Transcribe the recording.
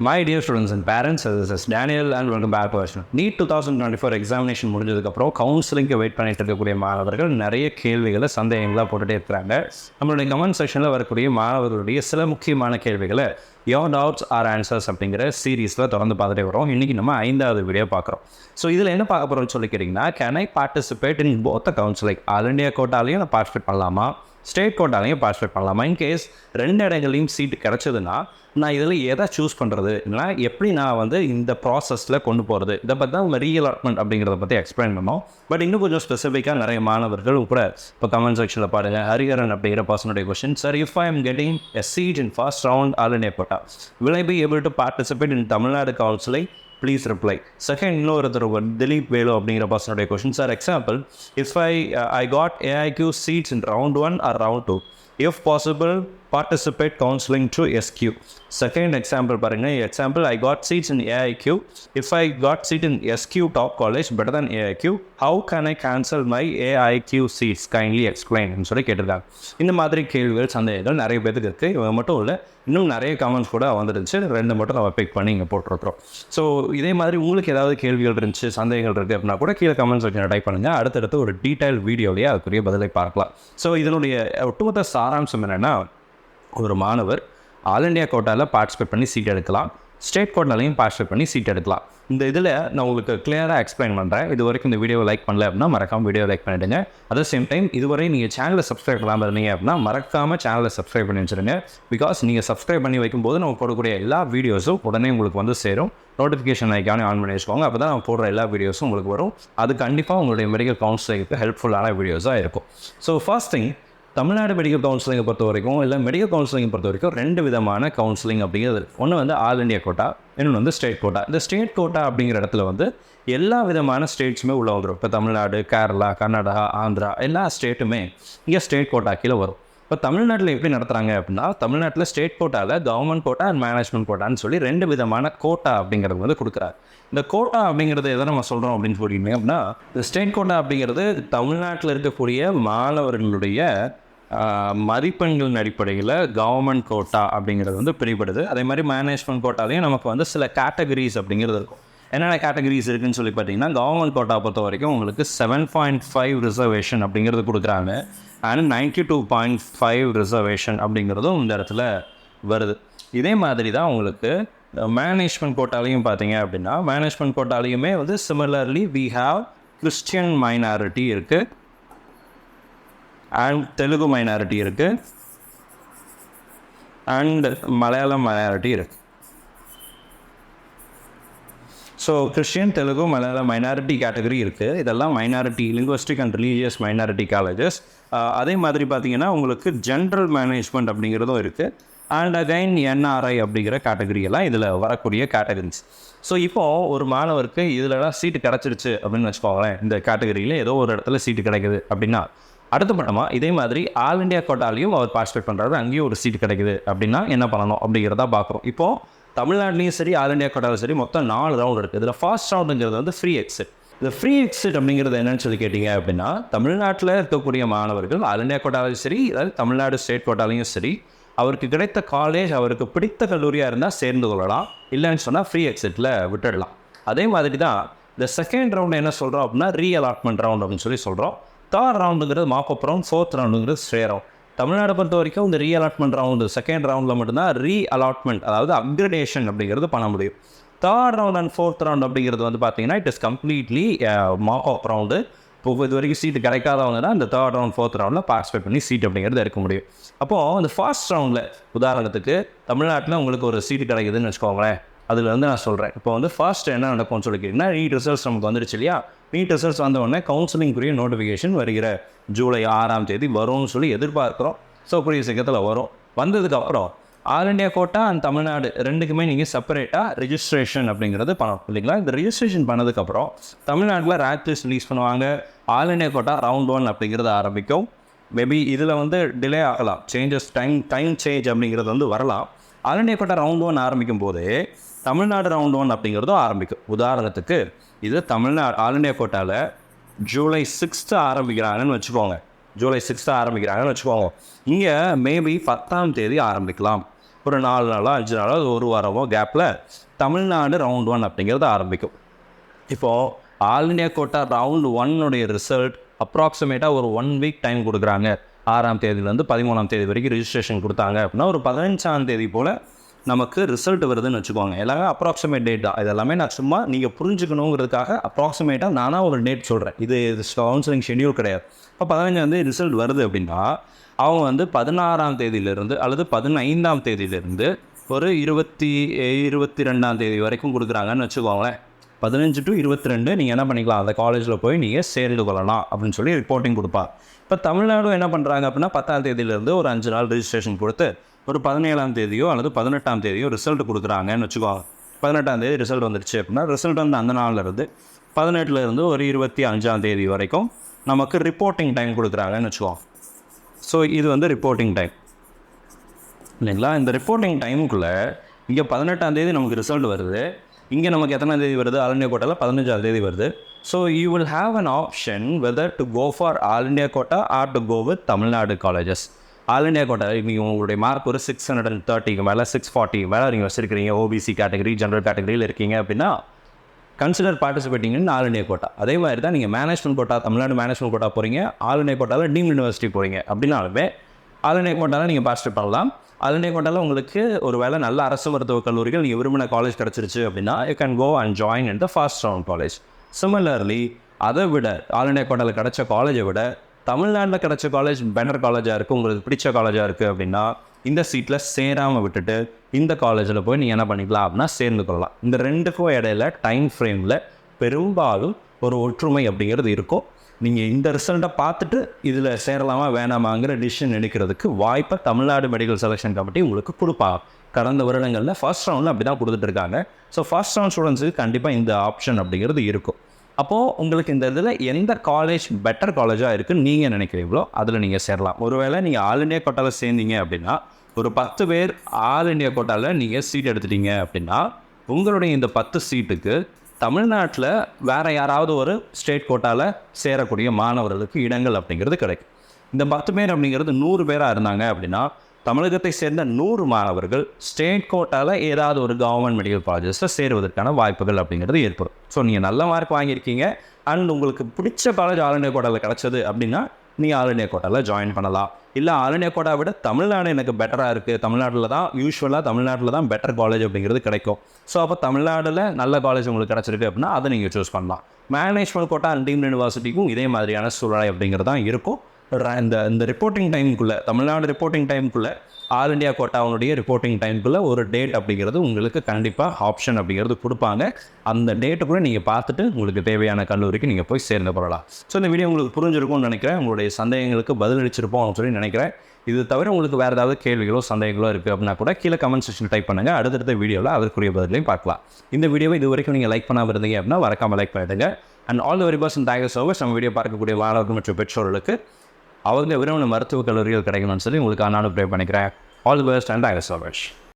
My dear students and parents, this is Daniel and welcome back to our channel. NEET 2024 examination முடிஞ்சதுக்கப்புறம் கவுன்சிலிங்க்கு wait பண்ணிட்டு இருக்கக்கூடிய மாணவர்கள் நிறைய கேள்விகளை சந்தேகங்களாக போட்டுகிட்டே இருக்கிறாங்க. நம்மளுடைய கமெண்ட் செக்ஷனில் வரக்கூடிய மாணவர்களுடைய சில முக்கியமான கேள்விகளை Your Doubts Are Answers அப்படிங்கிற சீரீஸில் தொடர்ந்து பார்த்துட்டே வரோம். இன்றைக்கி நம்ம 5வது வீடியோ பார்க்குறோம். ஸோ இதில் என்ன பார்க்க போகிறோம்னு சொல்லி கேட்டிங்கன்னா, can I participate in both the counselling? All India கோட்டாலையும் நான் பார்ட்டிசிபேட் பண்ணலாமா, ஸ்டேட் கோட்டாலையும் பார்ட்டிசிபேட் பண்ணலாமா? இன்கேஸ் 2 இடங்களையும் சீட்டு கிடச்சதுன்னா நான் இதில் எதை சூஸ் பண்ணுறது, இல்லைனா எப்படி நான் இந்த ப்ராசஸில் கொண்டு போகிறது, இதை பற்றி தான் ரீஅலாட்மெண்ட் அப்படிங்கிறத பற்றி எக்ஸ்பிளைன் பண்ணோம். பட் இன்னும் கொஞ்சம் ஸ்பெசிஃபிக்காக நிறைய மாணவர்கள் கூட இப்போ கமெண்ட் செக்ஷனில் பாருங்கள். ஹரிஹரன் அப்படிங்கிற பர்சனுடைய question, sir if I am getting a seat in first round all India quota, will I be able to participate in Tamil Nadu counseling? Please reply. Second, இன்னொருத்தர் திலீப் வேலு அப்படிங்கிற பர்சனுடைய question, sir example if I got AIQ seats in round 1 or round 2, if possible participate counseling to SQ. Second example பாருங்க, example I got seats in AIQ, if I got seat in SQ top college better than AIQ, how can I cancel my AIQ seats, kindly explain ன்னு சொல்லி கேட்டிருக்காங்க. இந்த மாதிரி கேள்விகள் சந்தேகங்கள் நிறைய பேருக்கு இருக்குது. இவங்க மட்டும் இல்லை, இன்னும் நிறைய கமெண்ட்ஸ் கூட வந்துருந்துச்சு. 2 மட்டும் நம்ம பிக் பண்ணி இங்கே போட்டுருக்குறோம். ஸோ இதே மாதிரி உங்களுக்கு ஏதாவது கேள்விகள் இருந்துச்சு, சந்தேகங்கள் இருக்குது அப்படின்னா கூட கீழே கமெண்ட் செக்ஷனில் டைப் பண்ணுங்கள். அடுத்தடுத்து ஒரு டீட்டெயில் வீடியோலேயே அதுக்குரிய பதிலை பார்க்கலாம். ஸோ இதனுடைய ஒட்டுமொத்த சாராம்சம் என்னென்னா, ஒரு மாணவர் ஆல் இண்டியா கோட்டாவில் பார்ட்டிசிபேட் பண்ணி சீட் எடுக்கலாம், ஸ்டேட் கோட்டாலையும் பார்ட்டிசிபேட் பண்ணி சீட் எடுக்கலாம். இந்த இதில் நான் உங்களுக்கு கிளியராக எக்ஸ்பிளைன் பண்ணுறேன். இது வரைக்கும் இந்த வீடியோவை லைக் பண்ணல அப்படின்னா மறக்காமல் வீடியோ லைக் பண்ணிவிடுங்க. அதே சேம் டைம் இதுவரை நீங்கள் சேனலை சப்ஸ்கிரைப் பண்ணாமல் இருந்தீங்க அப்படின்னா மறக்காமல் சேனலை சப்ஸ்கிரைப் பண்ணி வச்சுருங்க. பிகாஸ் நீங்கள் சப்ஸ்கிரைப் பண்ணி வைக்கும்போது நம்ம போடக்கூடிய எல்லா வீடியோஸும் உடனே உங்களுக்கு சேரும். நோட்டிஃபிகேஷன் ஐக்கானே ஆன் பண்ணி வச்சுக்கோங்க. அப்போ தான் நம்ம போடுற எல்லா வீடியோஸும் உங்களுக்கு வரும். அது கண்டிப்பாக உங்களுடைய மெடிக்கல் கவுன்சிலிங்க்கு ஹெல்ப்ஃபுல்லான வீடியோஸாக இருக்கும். So first thing, Tamil Nadu medical கவுன்சிலிங்கை பொறுத்த வரைக்கும், இல்லை மெடிக்கல் கவுன்சிலிங்கை பொறுத்த வரைக்கும் 2 விதமான கவுன்சிலிங் அப்படிங்கிறது. ஒன்று ஆல் இண்டியா கோட்டா, இன்னொன்று ஸ்டேட் கோட்டா. இந்த ஸ்டேட் கோட்டா அப்படிங்கிற இடத்துல எல்லா விதமான ஸ்டேட்ஸுமே உள்ள வந்துடும். இப்போ தமிழ்நாடு, கேரளா, கர்நாடகா, ஆந்திரா எல்லா ஸ்டேட்டுமே இங்கே ஸ்டேட் கோட்டா கீழே வரும். இப்போ தமிழ்நாட்டில் எப்படி நடத்துகிறாங்க அப்படின்னா, தமிழ்நாட்டில் ஸ்டேட் கோட்டாவில் கவர்மெண்ட் கோட்டா அண்ட் மேனேஜ்மெண்ட் கோட்டான்னு சொல்லி 2 விதமான கோட்டா அப்படிங்கிறது கொடுக்குறாரு. இந்த கோட்டா அப்படிங்கிறது எதை நம்ம சொல்கிறோம் அப்படின்னு சொல்லிட்டீங்க அப்படின்னா, இந்த ஸ்டேட் கோட்டா அப்படிங்கிறது தமிழ்நாட்டில் இருக்கக்கூடிய மாணவர்களுடைய மதிப்பெண்களின் அடிப்படையில் கவர்மெண்ட் கோட்டா அப்படிங்கிறது பிரிப்படுது. அதே மாதிரி மேனேஜ்மெண்ட் கோட்டாலையும் நமக்கு சில கேட்டகரிஸ் அப்படிங்கிறது இருக்கும். என்னென்ன கேட்டகரிஸ் இருக்குதுன்னு சொல்லி பார்த்தீங்கன்னா, கவர்மெண்ட் கோட்டா பொறுத்த வரைக்கும் உங்களுக்கு 7.5 ரிசர்வேஷன் அப்படிங்கிறது கொடுக்குறாங்க. அண்ட் 92.5 ரிசர்வேஷன் அப்படிங்கிறதும் இந்த இடத்துல வருது. இதே மாதிரி தான் உங்களுக்கு மேனேஜ்மெண்ட் கோட்டாலையும் பார்த்தீங்க அப்படின்னா, மேனேஜ்மெண்ட் கோட்டாலையுமே similarly we have Christian minority இருக்குது, அண்ட் தெலுங்கு மைனாரிட்டி இருக்குது, அண்ட் மலையாளம் மைனாரிட்டி இருக்குது. So Christian, Telugu, Malayalam minority category இருக்குது. இதெல்லாம் minority linguistic and religious minority colleges. அதே மாதிரி பார்த்திங்கன்னா உங்களுக்கு ஜென்ரல் மேனேஜ்மெண்ட் அப்படிங்கிறதும் இருக்குது. அண்ட் அகைன் என்ஆர்ஐ அப்படிங்கிற கேட்டகரியெல்லாம் இதில் வரக்கூடிய கேட்டகரிஸ். ஸோ இப்போது ஒரு மாணவருக்கு இதிலலாம் சீட்டு கிடச்சிருச்சு அப்படின்னு வச்சுக்கோங்களேன், இந்த கேட்டகரியில் ஏதோ ஒரு இடத்துல சீட்டு கிடைக்குது அப்படின்னா, அடுத்த பட்டமாக இதே மாதிரி ஆல் இண்டியா கோட்டாலையும் அவர் பார்ட்டிசிபேட் பண்ணுறாரு, அங்கேயும் ஒரு சீட் கிடைக்குது அப்படின்னா என்ன பண்ணணும் அப்படிங்கிறத பார்க்குறோம். இப்போது தமிழ்நாட்டிலையும் சரி, ஆல் இண்டியா கோட்டாலும் சரி, மொத்தம் 4 ரவுண்ட் இருக்குது. இதில் ஃபர்ஸ்ட் ரவுண்டுங்கிறது ஃப்ரீ எக்ஸிட். இந்த ஃப்ரீ எக்ஸிட் அப்படிங்கிறது என்னன்னு சொல்லி கேட்டிங்க அப்படின்னா, தமிழ்நாட்டில் இருக்கக்கூடிய மாணவர்கள் ஆல் இண்டியா கோட்டாலையும் சரி, அதாவது தமிழ்நாடு ஸ்டேட் கோட்டாலையும் சரி, அவருக்கு கிடைத்த காலேஜ், அவருக்கு பிடித்த கல்லூரியாக இருந்தால் சேர்ந்து கொள்ளலாம், இல்லைன்னு சொன்னால் ஃப்ரீ எக்ஸிட்டில் விட்டுடலாம். அதே மாதிரி தான் இந்த செகண்ட் ரவுண்டு என்ன சொல்கிறோம் அப்படின்னா, ரீஅலாட்மெண்ட் ரவுண்ட் அப்படின்னு சொல்லி சொல்கிறோம். 3rd ரவுண்டுங்கிறது மாப்பப் ரவுண்ட், 4th ரவுண்டுங்கிறது ஸ்டே ரவுண்ட். தமிழ்நாடு பொறுத்த வரைக்கும் இந்த ரீஅலாட்மெண்ட் ரவுண்டு செகண்ட் ரவுண்டில் மட்டும்தான் ரீஅலாட்மெண்ட், அதாவது அப்கிரேடேஷன் அப்படிங்கிறது பண்ண முடியும். 3rd round and 4th round அப்படிங்கிறது பார்த்தீங்கன்னா it is completely mop-up round. இப்போ இது வரைக்கும் சீட்டு கிடைக்காதவங்க தான் இந்த 3rd ரவுண்ட் 4th ரவுண்டில் பார்ட்டிசிபேட் பண்ணி சீட் அப்படிங்கிறது எடுக்க முடியும். அப்போது இந்த ஃபர்ஸ்ட் ரவுண்டில் உதாரணத்துக்கு தமிழ்நாட்டில் உங்களுக்கு ஒரு சீட்டு கிடைக்குதுன்னு வச்சுக்கோங்களேன். அதில் நான் சொல்கிறேன், இப்போ ஃபர்ஸ்ட் என்ன நடக்கும்னு சொல்லிக்கிட்டிங்கன்னா, நீட் ரிசல்ட்ஸ் நமக்கு வந்துருச்சு இல்லையா. நீட் ரிசல்ட்ஸ் வந்தவுடனே கவுன்சிலிங்குரிய நோட்டிஃபிகேஷன் வருகிற ஜூலை 6ஆம் தேதி வரும்னு சொல்லி எதிர்பார்க்குறோம். ஸோ கூடிய சீக்கிரத்தில் வரும். வந்ததுக்கப்புறம் all India quota and Tamil Nadu 2க்குமே நீங்கள் செப்பரேட்டாக ரெஜிஸ்ட்ரேஷன் அப்படிங்கிறது பண்ணணும் இல்லைங்களா. இந்த ரெஜிஸ்ட்ரேஷன் பண்ணதுக்கப்புறம் தமிழ்நாட்டில் ரேங்க் லிஸ்ட் ரிலீஸ் பண்ணுவாங்க. ஆல் இண்டியா கோட்டா ரவுண்ட் 1 அப்படிங்கிறது ஆரம்பிக்கும். மேபி இதில் டிலே ஆகலாம், சேஞ்சஸ் டைம் சேஞ்ச் அப்படிங்கிறது வரலாம். ஆல் இண்டியா கோட்டா ரவுண்ட் 1 ஆரம்பிக்கும் போது தமிழ்நாடு ரவுண்ட் 1 அப்படிங்கிறதும் ஆரம்பிக்கும். உதாரணத்துக்கு இது தமிழ்நாடு ஆல் இண்டியா கோட்டாவில் ஜூலை 6th ஆரம்பிக்கிறாங்கன்னு வச்சுக்கோங்க. இங்கே மேபி 10ஆம் தேதி ஆரம்பிக்கலாம். ஒரு 4 நாளோ 5 நாளோ ஒரு வாரமோ கேப்பில் தமிழ்நாடு ரவுண்ட் 1 அப்படிங்கிறது ஆரம்பிக்கும். இப்போது all India quota round 1 result அப்ராக்சிமேட்டாக ஒரு 1 வீக் டைம் கொடுக்குறாங்க. 6ஆம் தேதியிலேருந்து 13ஆம் தேதி வரைக்கும் ரிஜிஸ்ட்ரேஷன் கொடுத்தாங்க அப்படின்னா ஒரு 15ஆம் தேதி போல் நமக்கு ரிசல்ட் வருதுன்னு வச்சுக்கோங்க. எல்லாமே அப்ராக்சிமேட் டேட் தான். இது எல்லாமே நான் சும்மா நீங்கள் புரிஞ்சுக்கணுங்கிறதுக்காக அப்ராக்சிமேட்டாக நானாக ஒரு டேட் சொல்கிறேன். இது கவுன்சிலிங் ஷெட்யூல் கிடையாது. இப்போ 15ஆம் தேதி ரிசல்ட் வருது அப்படின்னா அவங்க வந்து 16ஆம் தேதியிலேருந்து அல்லது 15ஆம் தேதியிலேருந்து ஒரு 22ஆம் தேதி வரைக்கும் கொடுக்குறாங்கன்னு வச்சுக்கோங்களேன். 15 to 22 நீங்கள் என்ன பண்ணிக்கலாம், அந்த காலேஜில் போய் நீங்கள் சேர்ந்து கொள்ளலாம் அப்படின்னு சொல்லி ரிப்போர்ட்டிங் கொடுப்பா. இப்போ தமிழ்நாடு என்ன பண்ணுறாங்க அப்படின்னா 10ஆம் தேதியிலேருந்து ஒரு 5 நாள் ரிஜிஸ்ட்ரேஷன் கொடுத்து ஒரு 17ஆம் தேதியோ அல்லது 18ஆம் தேதியோ ரிசல்ட் கொடுக்குறாங்கன்னு வச்சுக்கோங்க. 18ஆம் தேதி ரிசல்ட் வந்துடுச்சு அப்படின்னா ரிசல்ட் வந்து அந்த நாள்லேருந்து 18லேருந்து ஒரு 25ஆம் தேதி வரைக்கும் நமக்கு ரிப்போர்ட்டிங் டைம் கொடுக்குறாங்கன்னு வச்சுக்கோங்க. ஸோ இது வந்து ரிப்போர்ட்டிங் டைம் இல்லைங்களா. இந்த ரிப்போர்ட்டிங் டைமுக்குள்ளே இங்கே 18ஆம் தேதி நமக்கு ரிசல்ட் வருது. இங்கே நமக்கு எத்தனாம் தேதி வருது, ஆல் இண்டியா கோட்டாவில் 15ஆம் தேதி வருது. So you will have an option whether to go for all India quota or to go with Tamil Nadu colleges. All India quota நீங்கள் உங்களுடைய மார்க் ஒரு 630க்கு மேலே 640 மேலே நீங்கள் வச்சுருக்கிறீங்க, ஓபிசி கேட்டகரி ஜென்ரல் கேட்டகரியில் இருக்கீங்க அப்படின்னா consider participating in all India quota. அதே மாதிரி தான் நீங்கள் management quota, Tamil Nadu management quota போகிறீங்க, ஆல் இண்டியா கோட்டாவில் டீம் யூனிவர்சிட்டி போகிறீங்க அப்படின்னாலுமே ஆல் இண்டியா கோட்டாவில் நீங்கள் பார்ட்டிசிபேட் பண்ணலாம். ஆல் இண்டியா கோட்டாவில் உங்களுக்கு ஒரு வேளை நல்ல அரசு மருத்துவக் கல்லூரிகள் நீங்கள் விரும்பின காலேஜ் கிடச்சிருச்சு அப்படின்னா you can go and join in the first round college. Similarly அதை விட ஆல் இண்டியா கோட்டாவில் கிடச்ச காலேஜை விட தமிழ்நாட்டில் கிடச்ச காலேஜ் பெட்டர் காலேஜாக இருக்குது, உங்களுக்கு பிடிச்ச காலேஜாக இருக்குது அப்படின்னா இந்த சீட்டில் சேராமல் விட்டுட்டு இந்த காலேஜில் போய் நீங்கள் என்ன பண்ணிக்கலாம் அப்படின்னா சேர்ந்து கொள்ளலாம். இந்த ரெண்டுக்கும் இடையில டைம் ஃப்ரேமில் பெரும்பாலும் ஒரு ஒற்றுமை அப்படிங்கிறது இருக்கும். நீங்கள் இந்த ரிசல்ட்டை பார்த்துட்டு இதில் சேரலாமா வேணாமாங்கிற டிசிஷன் எடுக்கிறதுக்கு வாய்ப்பை தமிழ்நாடு மெடிக்கல் செலெக்ஷன் கமிட்டி உங்களுக்கு கொடுப்பாங்க. கடந்த வருடங்களில் ஃபர்ஸ்ட் ரவுண்டில் அப்படி தான் கொடுத்துட்ருக்காங்க. ஸோ ஃபர்ஸ்ட் ரவுண்ட் ஸ்டூடெண்ட்ஸுக்கு கண்டிப்பாக இந்த ஆப்ஷன் அப்படிங்கிறது இருக்கும். அப்போது உங்களுக்கு இந்த இதில் எந்த காலேஜ் பெட்டர் காலேஜாக இருக்குதுன்னு நீங்கள் நினைக்கிறீங்களோ அதில் நீங்கள் சேரலாம். ஒருவேளை நீங்கள் ஆல் இண்டியா கோட்டாவில் சேர்ந்தீங்க அப்படின்னா ஒரு 10 பேர் ஆல் இண்டியா கோட்டாவில் நீங்கள் சீட் எடுத்துட்டீங்க அப்படின்னா உங்களுடைய இந்த 10 சீட்டுக்கு தமிழ்நாட்டில் வேறு யாராவது ஒரு ஸ்டேட் கோட்டாவில் சேரக்கூடிய மாணவர்களுக்கு இடங்கள் அப்படிங்கிறது கிடைக்கும். இந்த 10 பேர் அப்படிங்கிறது 100 பேராக இருந்தாங்க அப்படின்னா தமிழகத்தை சேர்ந்த 100 மாணவர்கள் ஸ்டேட் கோட்டாவில் ஏதாவது ஒரு கவர்மெண்ட் மெடிக்கல் காலேஜஸில் சேருவதற்கான வாய்ப்புகள் அப்படிங்கிறது ஏற்படும். ஸோ நீங்கள் நல்ல மார்க் வாங்கியிருக்கீங்க அண்ட் உங்களுக்கு பிடிச்ச காலேஜ் ஆல் இண்டியா கோட்டாவில் கிடச்சது அப்படின்னா நீங்கள் ஆல் இண்டியா கோட்டாவில் ஜாயின் பண்ணலாம். இல்லை ஆல் இண்டியா கோட்டா விட தமிழ்நாடு எனக்கு பெட்டராக இருக்குது, தமிழ்நாட்டில் தான் யூஸ்வலாக தமிழ்நாட்டில் தான் பெட்டர் காலேஜ் அப்படிங்கிறது கிடைக்கும். ஸோ அப்போ தமிழ்நாட்டில் நல்ல காலேஜ் உங்களுக்கு கிடச்சிருக்கு அப்படின்னா அதை நீங்கள் சூஸ் பண்ணலாம். மேனேஜ்மெண்ட் கோட்டா அண்ட் டீம்டு யூனிவர்சிட்டிக்கும் இதே மாதிரியான சூழ்நிலை அப்படிங்கிறது தான் இருக்கும். இந்த ரிப்போர்ட்டிங் டைமுக்குள்ளே தமிழ்நாடு ரிப்போர்ட்டிங் டைமுக்குள்ளே ஆல் இண்டியா கோட்டாவுடைய ரிப்போர்ட்டிங் டைமுக்குள்ளே ஒரு டேட் அப்படிங்கிறது உங்களுக்கு கண்டிப்பாக ஆப்ஷன் அப்படிங்கிறது கொடுப்பாங்க. அந்த டேட்டுக்குள்ளே நீங்கள் பார்த்துட்டு உங்களுக்கு தேவையான கல்லூரிக்கு நீங்கள் போய் சேர்ந்து போகலாம். ஸோ இந்த வீடியோ உங்களுக்கு புரிஞ்சிருக்கும்னு நினைக்கிறேன். உங்களுடைய சந்தேகங்களுக்கு பதிலளிச்சிருப்போம் அப்படின்னு சொல்லி நினைக்கிறேன். இது தவிர உங்களுக்கு வேறு ஏதாவது கேள்விகளோ சந்தேகங்களோ இருக்குது அப்படின்னா கூட கீழே கமெண்ட் செக்ஷன் டைப் பண்ணுங்கள். அடுத்தடுத்த வீடியோவில் அதற்குரிய பதிலையும் பார்க்கலாம். இந்த வீடியோவை இது வரைக்கும் நீங்கள் லைக் பண்ணாமல் இருந்தீங்க அப்படின்னா வரக்காமல் லைக் பண்ணிடுங்க. And all the very best and thank you so much. நம்ம வீடியோ பார்க்கக்கூடிய மாணவர்கள் மற்றும் பெற்றோர்களுக்கு அவங்க விரும்பின மருத்துவக் கல்லூரிகள் கிடைக்கணும்னு சொல்லி உங்களுக்கு நானும் ப்ரே பண்ணிக்கிறேன். All the best and thank you so much.